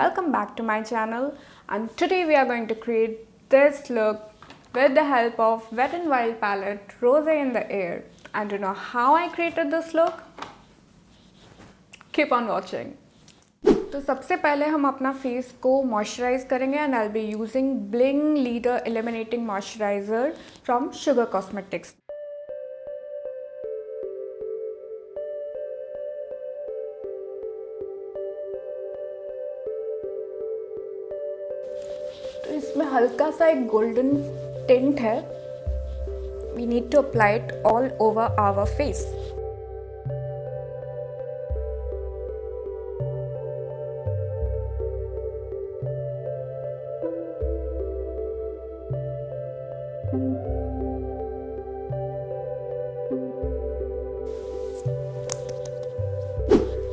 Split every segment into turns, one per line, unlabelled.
welcome back to my channel, and today we are going to create this look with the help of Wet n Wild palette Rose in the Air. And to know how I created this look, keep on watching. तो सबसे पहले हम अपना face को moisturize करेंगे and I will be using bling leader eliminating moisturizer from Sugar cosmetics. तो इसमें हल्का सा एक गोल्डन टिंट है. We need to apply it all over our face.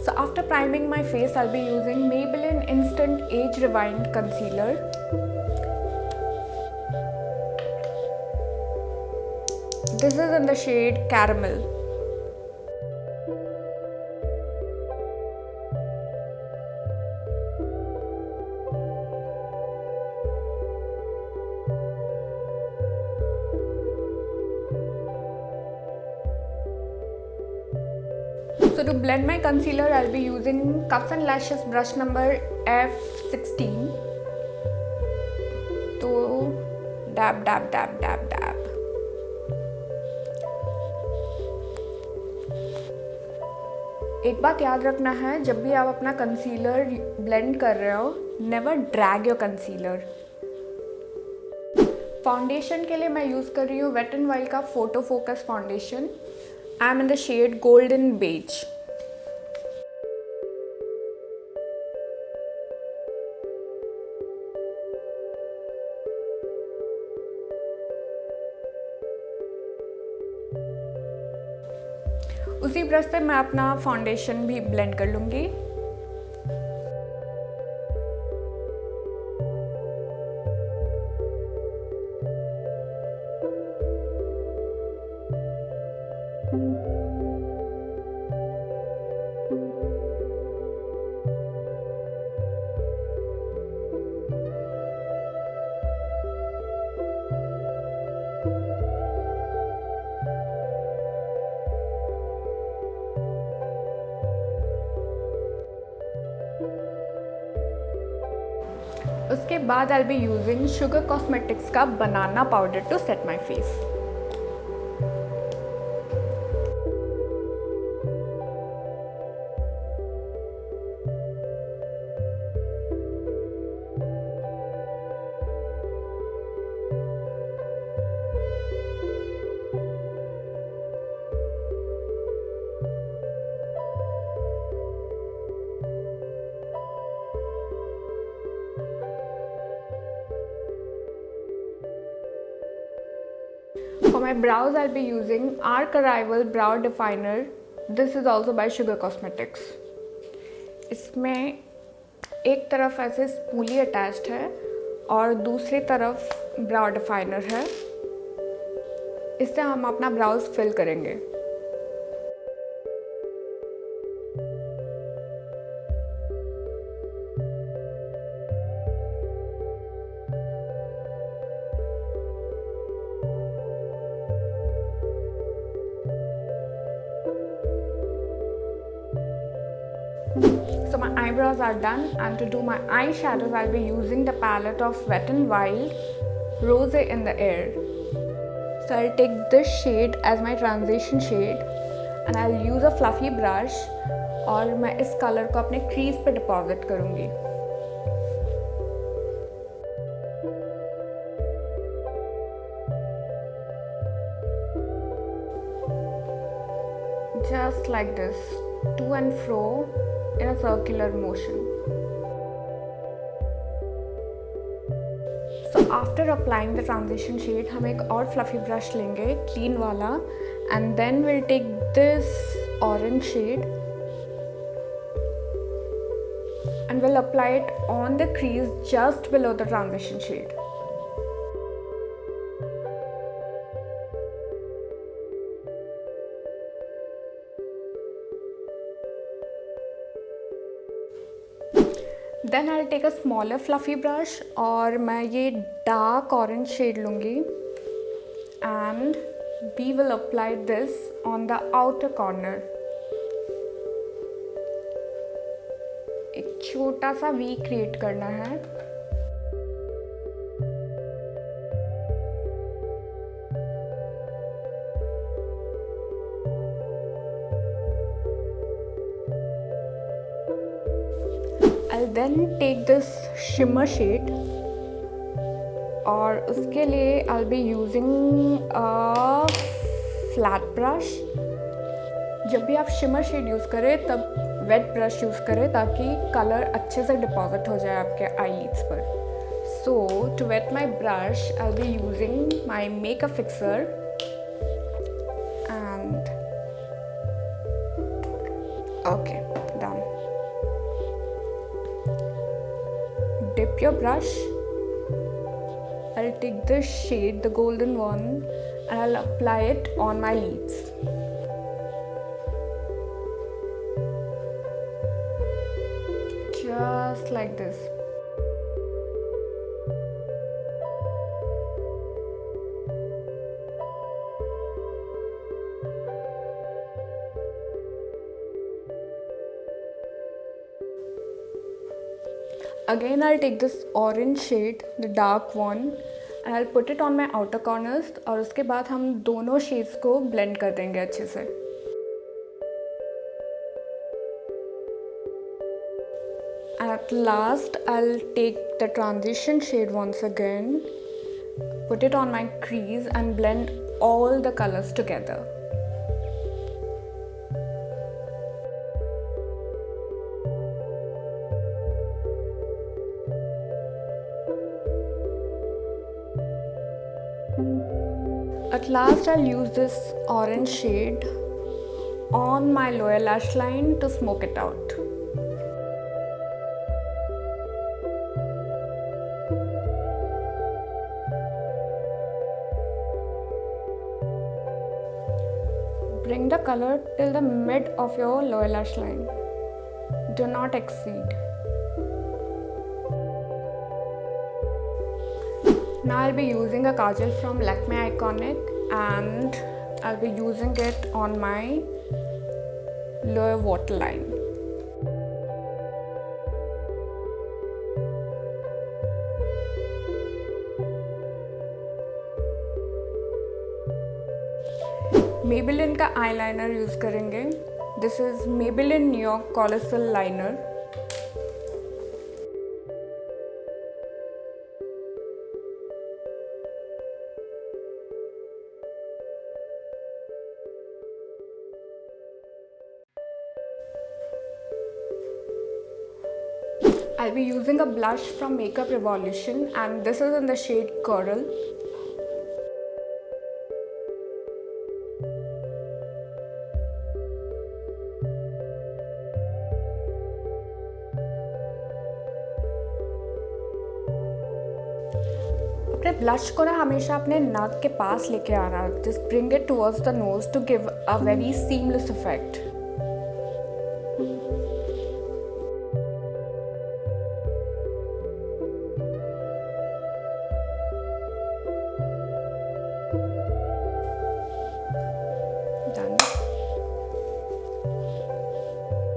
So after priming my face, I'll be using Maybelline Instant Age Rewind Concealer. This is in the shade Caramel. So to blend my concealer, I'll be using Cups and Lashes brush number F16. तो dab dab dab dab dab. एक बात याद रखना है, जब भी आप अपना कंसीलर ब्लेंड कर रहे हो, never drag your concealer. Foundation के लिए मैं यूज़ कर रही हूँ वेट एंड वाइल्ड का photo focus foundation. I am in the shade golden beige. उसी ब्रश से मैं अपना फाउंडेशन भी ब्लेंड कर लूँगी. उसके बाद I will be using Sugar Cosmetics का banana powder to set my face. For my brows, I'll be using Arc Arrival Brow Definer. This is also by Sugar Cosmetics. इसमें एक तरफ ऐसे स्पूली अटैच्ड है और दूसरी तरफ ब्राउ डिफाइनर है. इससे हम अपना ब्राउज फिल करेंगे. So my eyebrows are done, and to do my eyeshadows I'll be using the palette of Wet n Wild Rose in the Air. So I'll take this shade as my transition shade and I'll use a fluffy brush और मैं इस colour को अपने crease पे deposit करूँगी. Just like this, to and fro in a circular motion. So after applying the transition shade, हम एक और fluffy brush लेंगे, clean वाला, and then we'll take this orange shade and we'll apply it on the crease just below the transition shade. Then I take a smaller fluffy brush और मैं ये dark orange shade लूँगी and we will apply this on the outer corner. एक छोटा सा we create करना है. I'll then take this shimmer shade और उसके लिए I'll be using a flat brush. जब भी आप shimmer shade यूज़ करें तब wet brush यूज़ करें ताकि कलर अच्छे से डिपॉजिट हो जाए आपके eyelids पर. So to wet my brush I'll be using my makeup fixer and okay, done. Dip your brush. I'll take this shade, the golden one, and I'll apply it on my lids. Just like this. Again I'll take this orange shade, the dark one, and I'll put it on my outer corners और उसके बाद हम दोनों shades को blend कर देंगे अच्छे से. And at last I'll take the transition shade once again, put it on my crease and blend all the colors together. At last I'll use this orange shade on my lower lash line to smoke it out. Bring the color till the mid of your lower lash line. Do not exceed. Now I'll be using a kajal from Lakme Iconic and I'll be using it on my lower waterline. Maybelline का eyeliner use करेंगे. This is Maybelline New York Colossal Liner. I'll be using a blush from Makeup Revolution and this is in the shade Coral. अपने blush को ना हमेशा अपने नाक के पास लेके आना. Just bring it towards the nose to give a very seamless effect. Done.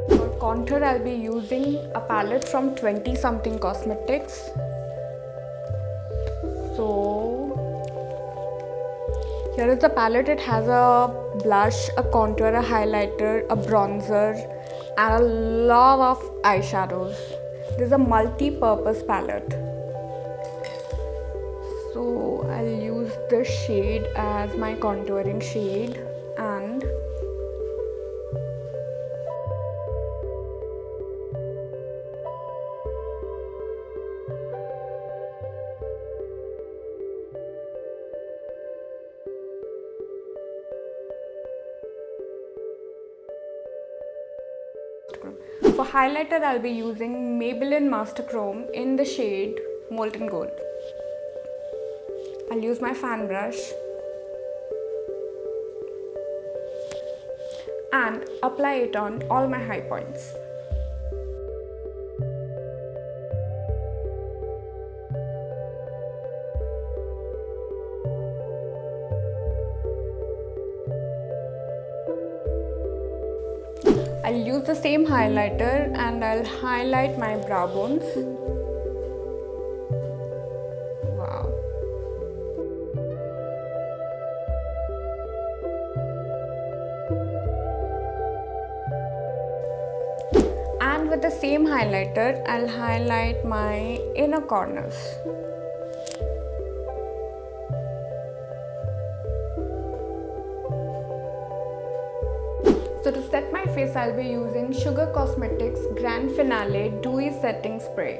For contour, I'll be using a palette from 20 something Cosmetics. So here is the palette. It has a blush, a contour, a highlighter, a bronzer and a lot of eyeshadows. This is a multi-purpose palette. So I'll use this shade as my contouring shade and for highlighter, I'll be using Maybelline Master Chrome in the shade Molten Gold. I'll use my fan brush and apply it on all my high points. I'll use the same highlighter and I'll highlight my brow bones. Wow. And with the same highlighter, I'll highlight my inner corners. So to set my face, I'll be using Sugar Cosmetics Grand Finale Dewy Setting Spray.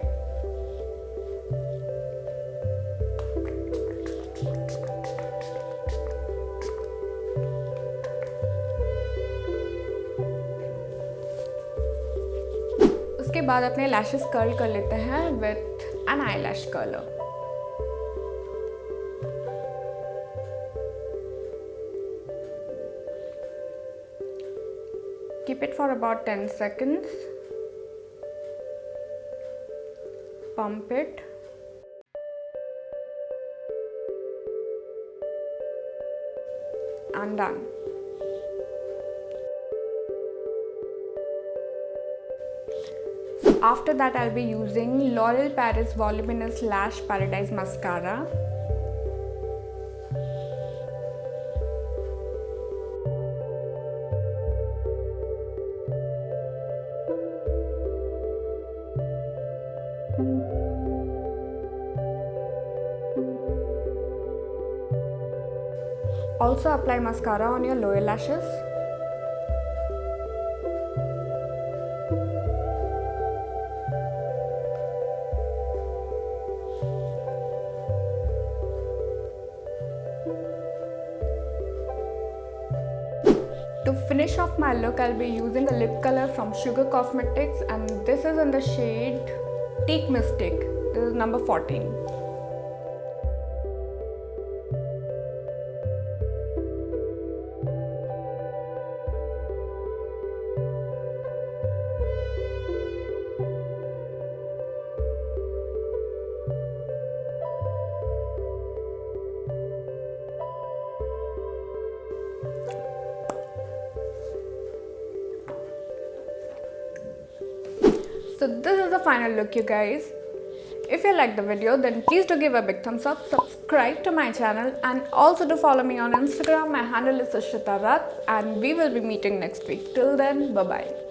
उसके बाद अपने lashes curl कर लेते हैं with an eyelash curler. Keep it for about 10 seconds. Pump it. And done. So after that, I'll be using L'Oreal Paris Voluminous Lash Paradise Mascara. Also apply mascara on your lower lashes. To finish off my look, I'll be using a lip color from Sugar Cosmetics, and this is in the shade Teak Mystic. This is number 14. So this is the final look, you guys. If you liked the video, then please do give a big thumbs up, subscribe to my channel, and also do follow me on Instagram. My handle is Sushita Rath, and we will be meeting next week. Till then, bye bye.